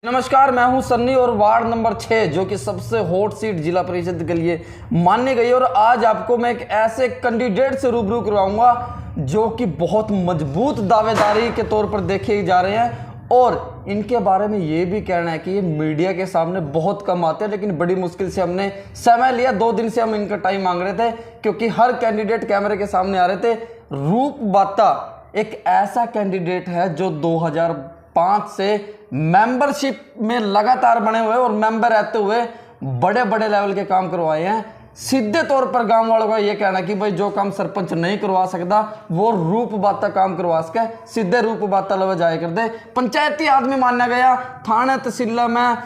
नमस्कार, मैं हूं सन्नी और वार्ड नंबर 6 जो कि सबसे हॉट सीट जिला परिषद के लिए मानी गई है। और आज आपको मैं एक ऐसे कैंडिडेट से रूबरू करवाऊंगा जो कि बहुत मजबूत दावेदारी के तौर पर देखे जा रहे हैं और इनके बारे में ये भी कहना है कि ये मीडिया के सामने बहुत कम आते हैं, लेकिन बड़ी मुश्किल से हमने समय लिया। 2 दिन से हम इनका टाइम मांग रहे थे क्योंकि हर कैंडिडेट कैमरे के सामने आ रहे थे। रूप बाता एक ऐसा कैंडिडेट है जो 2005 से मेंबरशिप में लगातार बने हुए और मेंबर रहते हुए बड़े बड़े लेवल के काम करवाए हैं। सीधे तौर पर गांव वालों का ये कहना कि भाई जो काम सरपंच नहीं करवा सकता वो रूप बाता काम करवा सके, सीधे रूप बाता लवे जाए कर दे। पंचायती आदमी माना गया, थाने तहसील में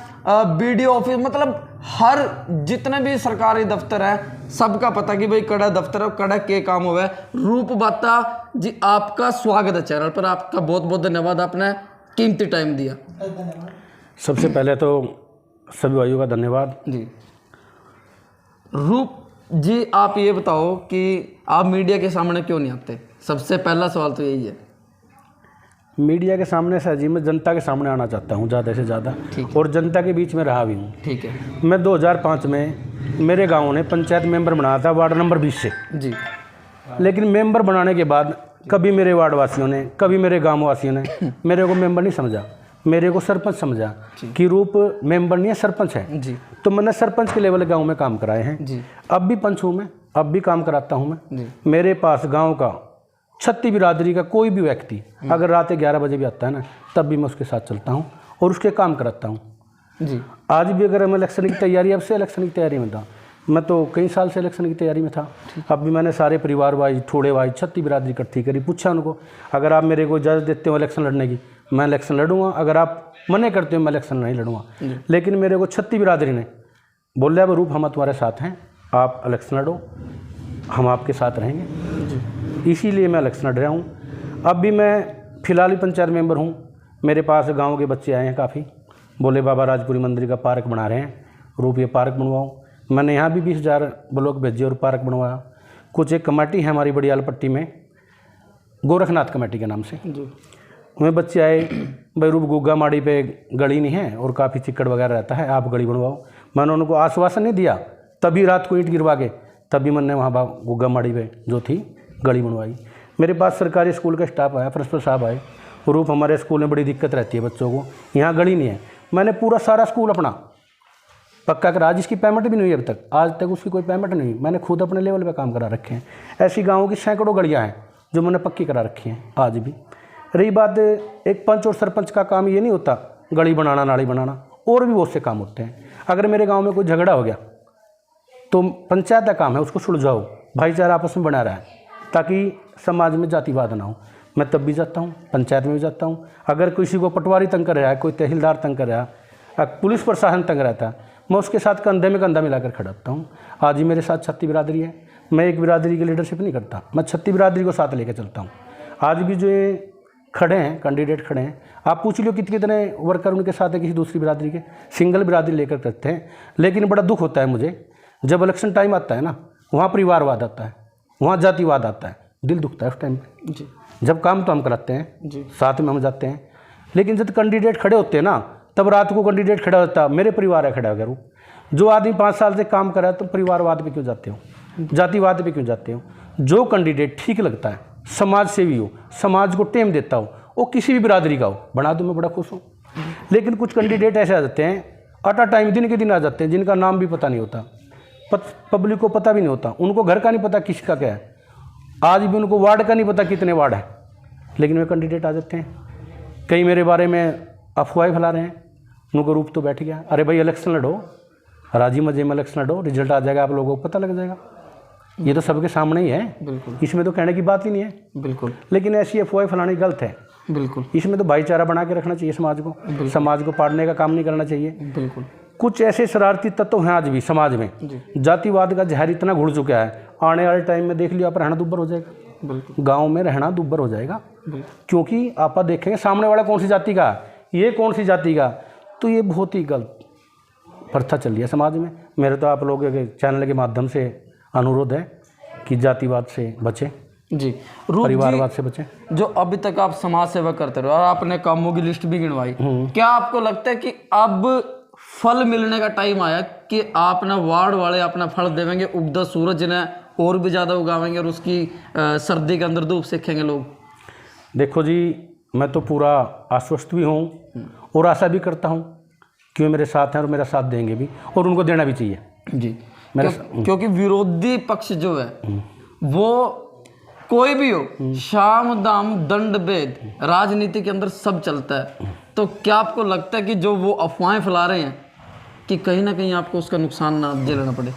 बीडीओ ऑफिस, मतलब हर जितने भी सरकारी दफ्तर है सबका पता कि भाई कड़ा दफ्तर है, कड़ा के काम हुआ है। रूप बाता जी, आपका स्वागत है चैनल पर। आपका बहुत बहुत धन्यवाद, आपने कीमती टाइम दिया। सबसे पहले तो सभी भाइयों का धन्यवाद जी। रूप जी, आप ये बताओ कि आप मीडिया के सामने क्यों नहीं आते? सबसे पहला सवाल तो यही है। मीडिया के सामने से जी मैं जनता के सामने आना चाहता हूँ ज़्यादा से ज़्यादा, और जनता के बीच में रहा भी हूँ। ठीक है। मैं 2005 में मेरे गांव ने पंचायत मेंबर बनाया था वार्ड नंबर 20 से जी। लेकिन मेंबर बनाने के बाद कभी मेरे वार्ड वासियों ने, कभी मेरे गाँव वासियों ने मेरे को मेंबर नहीं समझा, मेरे को सरपंच समझा कि रूप मेंबर नहीं है, सरपंच है जी। तो मैंने सरपंच के लेवल गांव में काम कराए हैं जी। अब भी पंच हूँ मैं, अब भी काम कराता हूँ मैं जी। मेरे पास गांव का छत्ती बिरादरी का कोई भी व्यक्ति अगर रात 11 बजे भी आता है ना, तब भी मैं उसके साथ चलता हूँ और उसके काम कराता हूँ जी। आज भी अगर मैं इलेक्शन की तैयारी, अब से इलेक्शन की तैयारी में था, मैं तो कई साल से इलेक्शन की तैयारी में था। अब भी मैंने सारे परिवार वाइज, थोड़े वाइज छत्ती बिरादरी इकट्ठी करी, पूछा उनको अगर आप मेरे को इजाज़त देते हो इलेक्शन लड़ने की, मैं इलेक्शन लड़ूंगा, अगर आप मना करते हो मैं इलेक्शन नहीं लड़ूंगा। लेकिन मेरे को छत्ती बिरादरी ने बोला अब रूप हम तुम्हारे साथ हैं, आप इलेक्शन लड़ो, हम आपके साथ रहेंगे। इसीलिए मैं इलेक्शन लड़ रहा हूँ। अब भी मैं फिलहाल ही पंचायत मेंबर हूँ। मेरे पास गाँव के बच्चे आए हैं काफ़ी, बोले बाबा राजपुरी मंदिर का पार्क बना रहे हैं, रूप ये पार्क बनवाओ। मैंने यहाँ भी 20,000 ब्लॉक भेजे और पार्क बनवाया। कुछ एक कमेटी है हमारी बड़ी आलपट्टी में, गोरखनाथ कमेटी के नाम से जी। उनमें बच्चे आए, भाई रूप गुग्गा माड़ी पे गली नहीं है और काफ़ी चिक्कड़ वगैरह रहता है, आप गली बनवाओ। मैंने उनको आश्वासन नहीं दिया, तभी रात को ईंट गिरवा के तभी मैंने वहाँ गुग्गा माड़ी पे जो थी गली बनवाई। मेरे पास सरकारी स्कूल का स्टाफ आया, प्रिंसिपल साहब आए, रूप हमारे स्कूल में बड़ी दिक्कत रहती है बच्चों को, यहाँ गली नहीं है। मैंने पूरा सारा स्कूल अपना पक्का करा, जिसकी पेमेंट भी नहीं हुई अब तक, आज तक उसकी कोई पेमेंट नहीं हुई। मैंने खुद अपने लेवल पे काम करा रखे हैं। ऐसी गाँव की सैकड़ों गलियाँ हैं जो मैंने पक्की करा रखी हैं आज भी। रही बात एक पंच और सरपंच का काम, ये नहीं होता गली बनाना, नाली बनाना, और भी बहुत से काम होते हैं। अगर मेरे गाँव में कोई झगड़ा हो गया तो पंचायत का काम है उसको सुलझाओ, भाईचारा आपस में बना रहा है ताकि समाज में जातिवाद ना हो। मैं तब भी जाता हूँ, पंचायत में भी जाता हूँ। अगर किसी को पटवारी तंग कर रहा है, कोई तहसीलदार तंग कर रहा है, पुलिस प्रशासन तंग रहता है, मैं उसके साथ कंधे में कंधा मिलाकर खड़ा होता हूँ। आज ही मेरे साथ छत्ती बिरादरी है, मैं एक बिरादरी की लीडरशिप नहीं करता, मैं छत्ती बिरादरी को साथ लेकर चलता हूँ। आज भी जो ये खड़े हैं कैंडिडेट खड़े हैं, आप पूछ लो कितने वर्कर उनके साथ है किसी दूसरी बिरादरी के, सिंगल बिरादरी लेकर करते हैं। लेकिन बड़ा दुख होता है मुझे जब इलेक्शन टाइम आता है ना, वहाँ परिवारवाद आता है, वहाँ जातिवाद आता है, दिल दुखता है उस टाइम जी। जब काम तो हम कराते हैं जी, साथ में हम जाते हैं, लेकिन जब कैंडिडेट खड़े होते हैं ना, तब रात को कैंडिडेट खड़ा होता, मेरे परिवार है खड़ा हो गया। जो आदमी 5 साल से काम कर रहा है तो परिवारवाद पे क्यों जाते हो, जातिवाद पे क्यों जाते हो? जो कैंडिडेट ठीक लगता है, समाज सेवी हो, समाज को टेम देता हो, वो किसी भी बिरादरी का हो, बना दो, मैं बड़ा खुश हूँ। लेकिन कुछ कैंडिडेट ऐसे आ जाते हैं, अटा टाइम दिन के दिन आ जाते हैं, जिनका नाम भी पता नहीं होता, पब्लिक को पता भी नहीं होता, उनको घर का नहीं पता किसका क्या है, आज भी उनको वार्ड का नहीं पता कितने वार्ड है, लेकिन वे कैंडिडेट आ जाते हैं। कई मेरे बारे में अफवाहें फैला रहे हैं, उनको रूप तो बैठ गया, अरे भाई इलेक्शन लड़ो, राजी मजे में इलेक्शन लड़ो, रिजल्ट आ जाएगा, आप लोगों को पता लग जाएगा। ये तो सबके सामने ही है, बिल्कुल, इसमें तो कहने की बात ही नहीं है, बिल्कुल। लेकिन ऐसी अफवाहें फैलानी गलत है, बिल्कुल। इसमें तो भाईचारा बना के रखना चाहिए समाज को, समाज को पाड़ने का काम नहीं करना चाहिए, बिल्कुल। कुछ ऐसे शरारती तत्व हैं आज भी समाज में, जातिवाद का जहर इतना घुल चुका है, आने वाले टाइम में देख लियो आप, रहना दुब्बर हो जाएगा, बिल्कुल। गाँव में रहना दुब्बर हो जाएगा, क्योंकि आप देखेंगे सामने वाला कौन सी जाति का, ये कौन सी जाति का, तो ये बहुत ही गलत प्रथा चल रही है समाज में। मेरे तो आप लोगों के चैनल के माध्यम से अनुरोध है कि जातिवाद से बचें, जी। रूप परिवारवाद जी, से बचें। जो अभी तक आप समाज सेवा करते रहे और आपने कामों की लिस्ट भी गिनवाई, क्या आपको लगता है कि अब फल मिलने का टाइम आया कि आप ना वार्ड वाले अपना फल देवेंगे, उगदा सूरज ने और भी ज़्यादा उगावेंगे और उसकी सर्दी के अंदर धूप सेकेंगे लोग? देखो जी, मैं तो पूरा आश्वस्त भी हूँ और आशा भी करता हूँ कि वे मेरे साथ हैं और मेरा साथ देंगे भी, और उनको देना भी चाहिए जी। क्योंकि विरोधी पक्ष जो है वो कोई भी हो, शाम दाम दंड भेद राजनीति के अंदर सब चलता है। तो क्या आपको लगता है कि जो वो अफवाहें फैला रहे हैं कि कहीं ना कहीं आपको उसका नुकसान ना झेलना पड़े?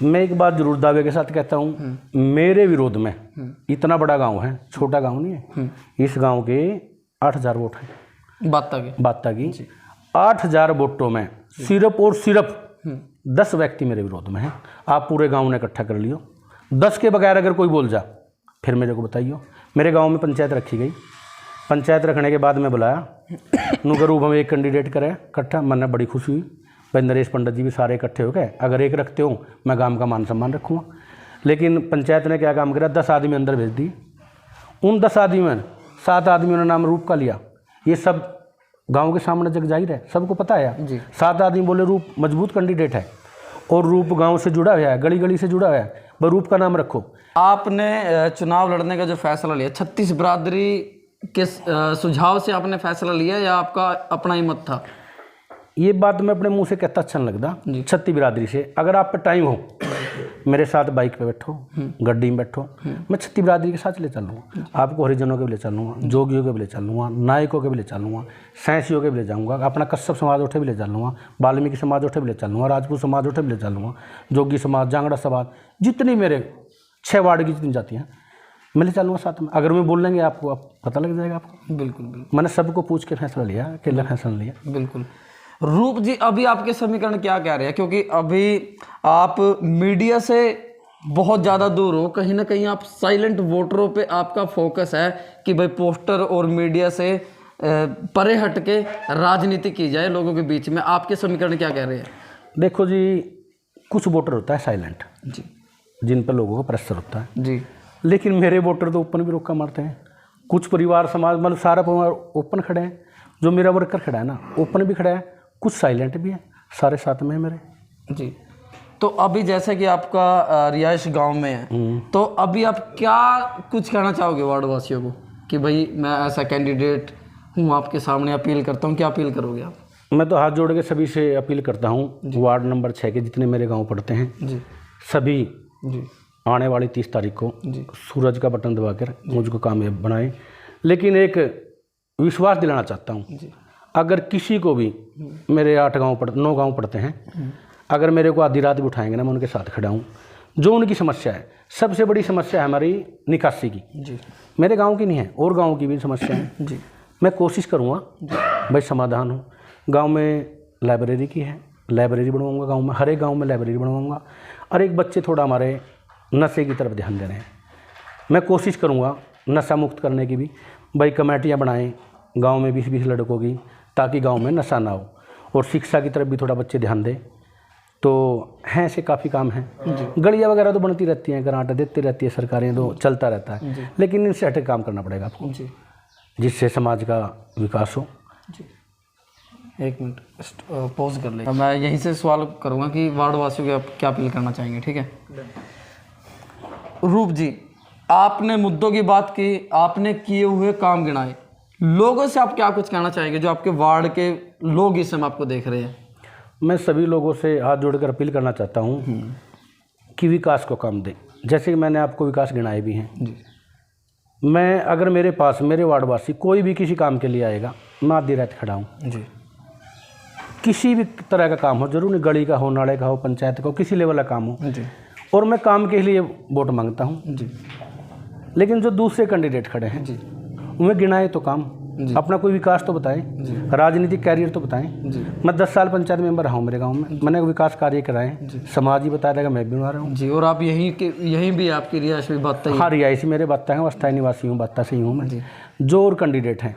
मैं एक बात जरूर दावे के साथ कहता हूँ, मेरे विरोध में इतना बड़ा गांव है, छोटा गांव नहीं है, इस गांव के 8,000 वोट हैं। बाता की 8,000 वोटों में सिर्फ और सिर्फ 10 व्यक्ति मेरे विरोध में हैं। आप पूरे गांव ने इकट्ठा कर लियो, 10 के बगैर अगर कोई बोल जा फिर मेरे को बताइए। मेरे गांव में पंचायत रखी गई, पंचायत रखने के बाद मैं बुलाया नुगर रूप हम एक कैंडिडेट करें इकट्ठा, मन बड़ी खुशी हुई। भाई नरेश पंडित जी भी सारे इकट्ठे हो गए, अगर एक रखते हो मैं गांव का मान सम्मान रखूँगा। लेकिन पंचायत ने क्या काम करा, 10 आदमी अंदर भेज दी। उन 10 आदमी में 7 आदमियों ने नाम रूप का लिया। ये सब गांव के सामने जग जाहिर है, सबको पता है। 7 आदमी बोले रूप मजबूत कैंडिडेट है और रूप गांव से जुड़ा हुआ है, गली गली से जुड़ा हुआ है, भाई रूप का नाम रखो। आपने चुनाव लड़ने का जो फैसला लिया 36 बिरादरी के सुझाव से आपने फैसला लिया या आपका अपना ही मत था? ये बात मैं अपने मुंह से कहता अच्छा नहीं लगता। 36 बिरादरी से अगर आप पे टाइम हो, मेरे साथ बाइक पे बैठो, गड्डी में बैठो, मैं 36 बिरादरी के साथ ले चलूँगा। आपको हरिजनों के भी ले चलूँगा, जोगियों के भी ले चलूँगा, नायकों के भी ले चलूँगा, सैंसियों के भी ले जाऊँगा, अपना कश्यप समाज उठे भी ले चलूँगा, वाल्मीकि समाज उठे भी ले चलूँगा, राजपूत समाज उठे भी ले चलूँगा, जोगी समाज, जांगड़ा समाज, जितनी मेरे 6 वार्ड की जितनी जाती हैं मैं ले चलूँगा साथ में। अगर मैं बोल लेंगे आपको, आप पता लग जाएगा आपको। बिल्कुल। मैंने सबको पूछ के फैसला लिया, अकेला फैसला लिया। बिल्कुल। रूप जी, अभी आपके समीकरण क्या कह रहे हैं? क्योंकि अभी आप मीडिया से बहुत ज़्यादा दूर हो, कहीं ना कहीं आप साइलेंट वोटरों पे आपका फोकस है कि भाई पोस्टर और मीडिया से परे हट के राजनीति की जाए लोगों के बीच में। आपके समीकरण क्या कह रहे हैं? देखो जी, कुछ वोटर होता है साइलेंट जी, जिन पर लोगों का प्रेशर होता है जी, लेकिन मेरे वोटर तो ओपन भी रोका मारते हैं। कुछ परिवार समाज मतलब सारा परिवार ओपन खड़े हैं, जो मेरा वर्कर खड़ा है ना ओपन भी खड़ा है, कुछ साइलेंट भी है, सारे साथ में है मेरे। जी। तो अभी जैसे कि आपका रिहाइश गांव में है, तो अभी आप क्या कुछ कहना चाहोगे वार्ड वासियों को कि भाई मैं ऐसा कैंडिडेट हूँ, आपके सामने अपील करता हूँ? क्या अपील करोगे आप? मैं तो हाथ जोड़ के सभी से अपील करता हूँ, वार्ड नंबर 6 के जितने मेरे गाँव पड़ते हैं जी, सभी जी, आने वाली 30 तारीख को जी, सूरज का बटन दबाकर मुझको कामयाब बनाए। लेकिन एक विश्वास दिलाना चाहता हूँ, अगर किसी को भी मेरे 9 गांव पड़ते हैं, अगर मेरे को आधी रात भी उठाएंगे ना मैं उनके साथ खड़ा हूँ। जो उनकी समस्या है, सबसे बड़ी समस्या है हमारी निकासी की। जी, मेरे गांव की नहीं है, और गांव की भी समस्या है। जी, मैं कोशिश करूँगा भाई समाधान हो। गांव में लाइब्रेरी की है, लाइब्रेरी बनवाऊँगा गाँव में, हर एक गाँव में लाइब्रेरी बनवाऊँगा। और एक बच्चे थोड़ा हमारे नशे की तरफ ध्यान दे रहे हैं, मैं कोशिश करूँगा नशा मुक्त करने की भी। भाई कमेटियाँ बनाएं गांव में 20-20 लड़कों की, ताकि गांव में नशा ना हो, और शिक्षा की तरफ भी थोड़ा बच्चे ध्यान दें। तो हैं ऐसे काफ़ी काम हैं। गलियाँ वगैरह तो बनती रहती हैं, ग्रांट देती रहती है सरकारें, तो चलता रहता है, लेकिन इनसे हटे काम करना पड़ेगा आपको जिससे समाज का विकास हो। जी, 1 मिनट पॉज कर ले। मैं यहीं से सवाल करूँगा कि वार्ड वासियों को आप क्या अपील करना चाहेंगे? ठीक है रूप जी, आपने मुद्दों की बात की, आपने किए हुए काम गिनाए, लोगों से आप क्या कुछ कहना चाहेंगे जो आपके वार्ड के लोग इस समय आपको देख रहे हैं? मैं सभी लोगों से हाथ जोड़कर अपील करना चाहता हूँ कि विकास को काम दें। जैसे कि मैंने आपको विकास गिनाए भी हैं जी। मैं अगर मेरे पास मेरे वार्डवासी कोई भी किसी काम के लिए आएगा, मैं आधी रात खड़ा हूँ जी। किसी भी तरह का काम हो, जरूर नहीं गली का हो, नाले का हो, पंचायत का हो, किसी लेवल का काम हो जी, और मैं काम के लिए वोट मांगता हूँ जी। लेकिन जो दूसरे कैंडिडेट खड़े हैं जी, उन्हें गिनाए तो काम, अपना कोई विकास तो बताएं, राजनीतिक कैरियर तो बताएं। मैं 10 साल पंचायत मेंबर रहा हूँ मेरे गांव में, मैंने विकास कार्य कराए, समाज ही बता देगा, मैं भी बना रहा हूँ जी। और आप यहीं भी आपकी रिहायश भी बात? हाँ, रिहायशी मेरे बाता है, अस्थायी निवासी हूँ, बाता से ही हूँ मैं। जो और कैंडिडेट हैं,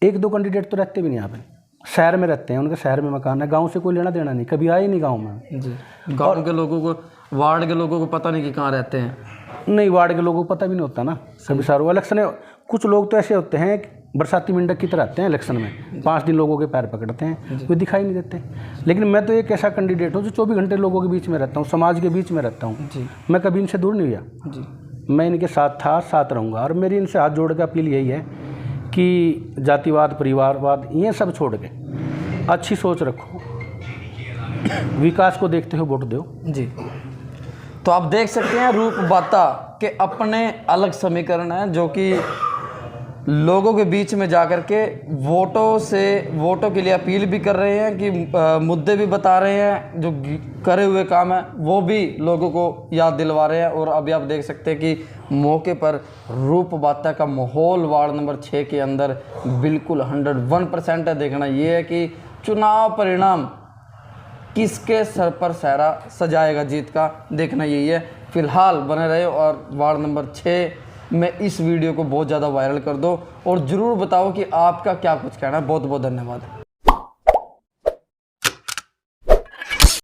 1-2 कैंडिडेट तो रहते भी नहीं यहाँ पे, शहर में रहते हैं, उनके शहर में मकान है, गाँव से कोई लेना देना नहीं, कभी आए नहीं गाँव में जी। गाँव के लोगों को, वार्ड के लोगों को पता नहीं कि कहाँ रहते हैं। नहीं, वार्ड के लोगों को पता भी नहीं होता ना कभी सारों इलेक्शन है। कुछ लोग तो ऐसे होते हैं बरसाती मेंढक की तरह आते हैं इलेक्शन में, 5 दिन लोगों के पैर पकड़ते हैं, कोई दिखाई नहीं देते। लेकिन मैं तो एक ऐसा कैंडिडेट हूँ जो 24 घंटे लोगों के बीच में रहता हूँ, समाज के बीच में रहता हूँ जी। मैं कभी इनसे दूर नहीं हुआ जी। मैं इनके साथ था, साथ रहूँगा। और मेरी इनसे हाथ जोड़ के अपील यही है कि जातिवाद, परिवारवाद ये सब छोड़ के अच्छी सोच रखो, विकास को देखते हुए वोट दो। जी। तो आप देख सकते हैं रूप बाता के अपने अलग समीकरण हैं जो कि लोगों के बीच में जाकर के वोटों के लिए अपील भी कर रहे हैं कि मुद्दे भी बता रहे हैं, जो करे हुए काम है वो भी लोगों को याद दिलवा रहे हैं। और अभी आप देख सकते हैं कि मौके पर रूप बाता का माहौल वार्ड नंबर 6 के अंदर बिल्कुल 101% है। देखना ये है कि चुनाव परिणाम किसके सर पर सहरा सजाएगा जीत का, देखना यही है। फिलहाल बने रहे और वार्ड नंबर 6 में इस वीडियो को बहुत ज़्यादा वायरल कर दो और ज़रूर बताओ कि आपका क्या कुछ कहना है। बहुत बहुत धन्यवाद।